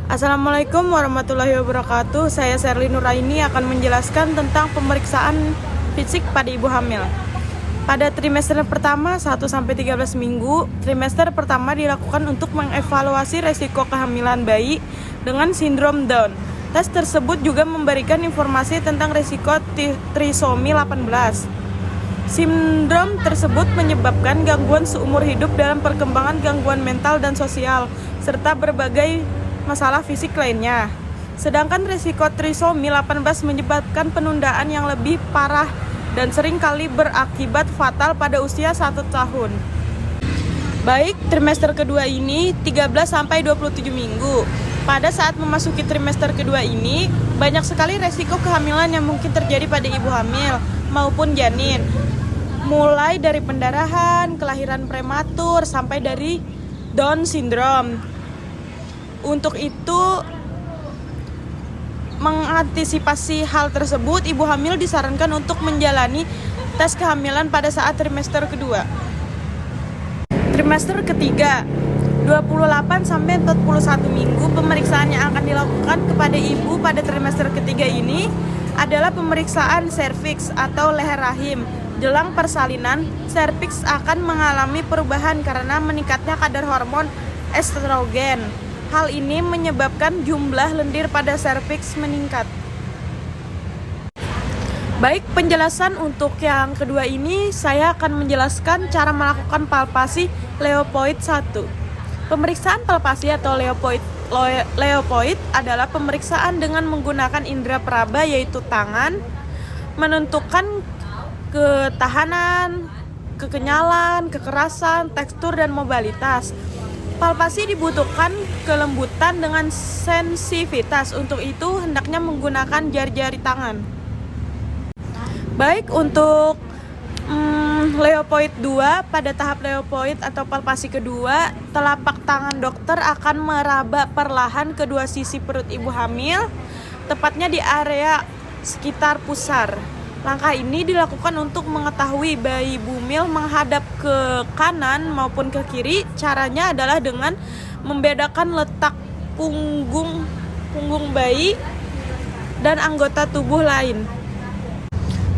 Assalamualaikum warahmatullahi wabarakatuh. Saya Sherly Nuraini akan menjelaskan tentang pemeriksaan fisik pada ibu hamil. Pada trimester pertama 1-13 minggu, trimester pertama dilakukan untuk mengevaluasi resiko kehamilan bayi dengan sindrom Down. Tes tersebut juga memberikan informasi tentang risiko trisomi 18. Sindrom tersebut menyebabkan gangguan seumur hidup dalam perkembangan gangguan mental dan sosial, serta berbagai masalah fisik lainnya. Sedangkan risiko trisomi 18 menyebabkan penundaan yang lebih parah dan seringkali berakibat fatal pada usia 1 tahun. Baik, trimester kedua ini 13-27 minggu. Pada saat memasuki trimester kedua ini, banyak sekali resiko kehamilan yang mungkin terjadi pada ibu hamil maupun janin. Mulai dari pendarahan, kelahiran prematur, sampai dari Down syndrome. Untuk itu, mengantisipasi hal tersebut, ibu hamil disarankan untuk menjalani tes kehamilan pada saat trimester kedua. Trimester ketiga, 28-41 minggu, pemeriksaan yang akan dilakukan kepada ibu pada trimester ketiga ini adalah pemeriksaan serviks atau leher rahim. Jelang persalinan, serviks akan mengalami perubahan karena meningkatnya kadar hormon estrogen. Hal ini menyebabkan jumlah lendir pada serviks meningkat. Baik, penjelasan untuk yang kedua ini saya akan menjelaskan cara melakukan palpasi Leopold 1. Pemeriksaan palpasi atau Leopold adalah pemeriksaan dengan menggunakan indera peraba yaitu tangan, menentukan ketahanan, kekenyalan, kekerasan, tekstur, dan mobilitas. Palpasi dibutuhkan kelembutan dengan sensitivitas. Untuk itu, hendaknya menggunakan jari-jari tangan. Baik, untuk Leopold 2, pada tahap Leopold atau palpasi kedua, telapak tangan dokter akan meraba perlahan kedua sisi perut ibu hamil, tepatnya di area sekitar pusar. Langkah ini dilakukan untuk mengetahui bayi bumil menghadap ke kanan maupun ke kiri. Caranya adalah dengan membedakan letak punggung bayi dan anggota tubuh lain.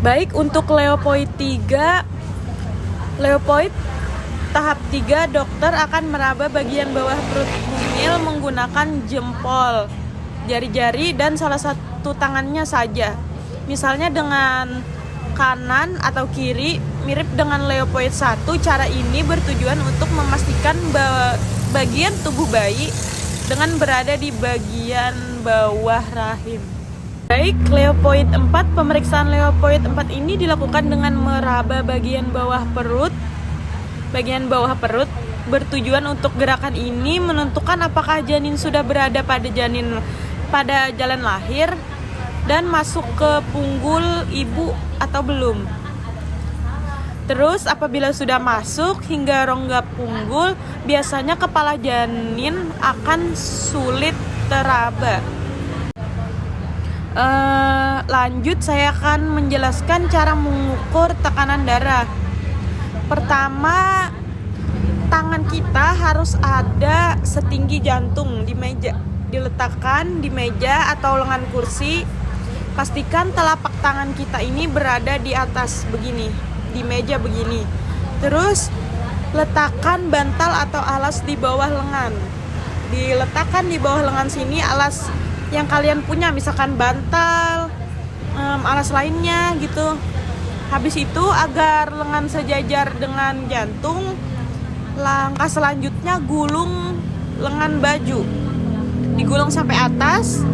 Baik, untuk Leopold 3, Leopold tahap 3, dokter akan meraba bagian bawah perut bumil menggunakan jempol, jari-jari, dan salah satu tangannya saja. Misalnya dengan kanan atau kiri, mirip dengan Leopold 1. Cara ini bertujuan untuk memastikan bagian tubuh bayi dengan berada di bagian bawah rahim. Baik, Leopold 4, pemeriksaan Leopold 4 ini dilakukan dengan meraba bagian bawah perut. Bertujuan untuk gerakan ini menentukan apakah janin sudah berada pada jalan lahir dan masuk ke punggul ibu atau belum. Terus apabila sudah masuk hingga rongga punggul, biasanya kepala janin akan sulit teraba. Lanjut, saya akan menjelaskan cara mengukur tekanan darah. Pertama, tangan kita harus ada setinggi jantung di meja. Diletakkan di meja atau lengan kursi. Pastikan telapak tangan kita ini berada di atas begini, di meja begini. Terus letakkan bantal atau alas di bawah lengan. Diletakkan di bawah lengan sini alas yang kalian punya, misalkan bantal, alas lainnya gitu. Habis itu, agar lengan sejajar dengan jantung, langkah selanjutnya gulung lengan baju. Digulung sampai atas.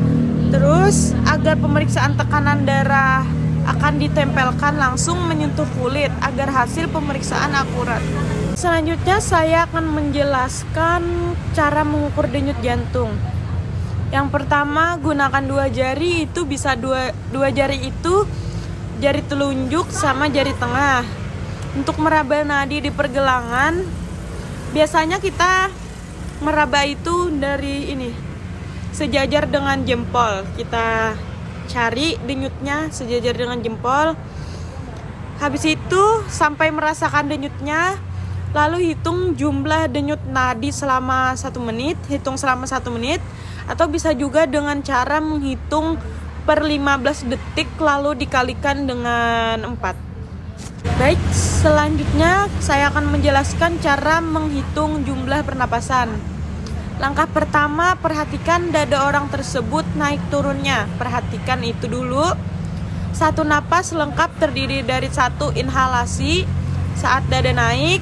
Terus agar pemeriksaan tekanan darah akan ditempelkan langsung menyentuh kulit agar hasil pemeriksaan akurat. Selanjutnya saya akan menjelaskan cara mengukur denyut jantung. Yang pertama, gunakan 2 jari, itu bisa dua jari itu jari telunjuk sama jari tengah. Untuk meraba nadi di pergelangan, biasanya kita meraba itu dari ini, sejajar dengan jempol. Kita cari denyutnya sejajar dengan jempol. Habis itu sampai merasakan denyutnya, lalu hitung jumlah denyut nadi selama 1 menit. Hitung selama 1 menit. Atau bisa juga dengan cara menghitung per 15 detik lalu dikalikan dengan 4. Baik, selanjutnya saya akan menjelaskan cara menghitung jumlah pernapasan. Langkah pertama, perhatikan dada orang tersebut naik turunnya. Perhatikan itu dulu. Satu napas lengkap terdiri dari satu inhalasi saat dada naik,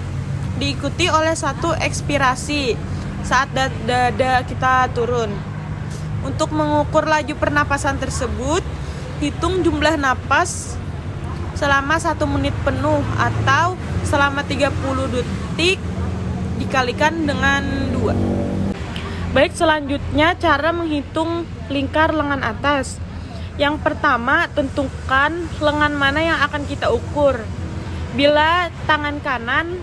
diikuti oleh satu ekspirasi saat dada kita turun. Untuk mengukur laju pernapasan tersebut, hitung jumlah napas selama 1 menit penuh atau selama 30 detik dikalikan dengan 2. Baik, selanjutnya cara menghitung lingkar lengan atas. Yang pertama, tentukan lengan mana yang akan kita ukur. Bila tangan kanan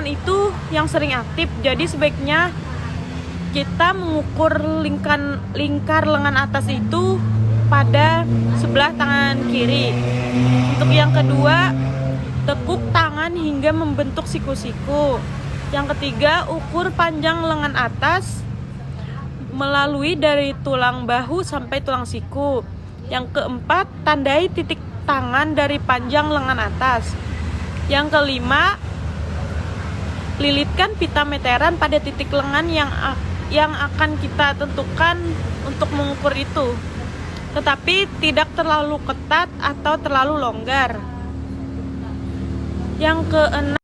itu yang sering aktif, jadi sebaiknya kita mengukur lingkar lengan atas itu pada sebelah tangan kiri. Untuk yang kedua, tekuk tangan hingga membentuk siku-siku. Yang ketiga, ukur panjang lengan atas melalui dari tulang bahu sampai tulang siku. Yang keempat, tandai titik tangan dari panjang lengan atas. Yang kelima, lilitkan pita meteran pada titik lengan yang akan kita tentukan untuk mengukur itu, tetapi tidak terlalu ketat atau terlalu longgar. Yang keenam,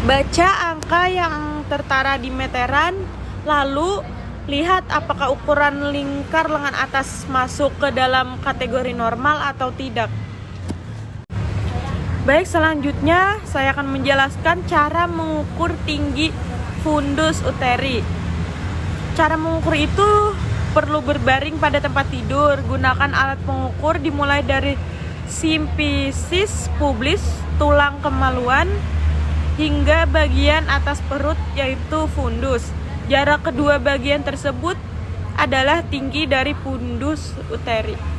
baca angka yang tertara di meteran, lalu lihat apakah ukuran lingkar lengan atas masuk ke dalam kategori normal atau tidak. Baik, selanjutnya saya akan menjelaskan cara mengukur tinggi fundus uteri. Cara mengukur itu perlu berbaring pada tempat tidur. Gunakan alat pengukur dimulai dari simfisis pubis, tulang kemaluan, hingga bagian atas perut yaitu fundus. Jarak kedua bagian tersebut adalah tinggi dari fundus uteri.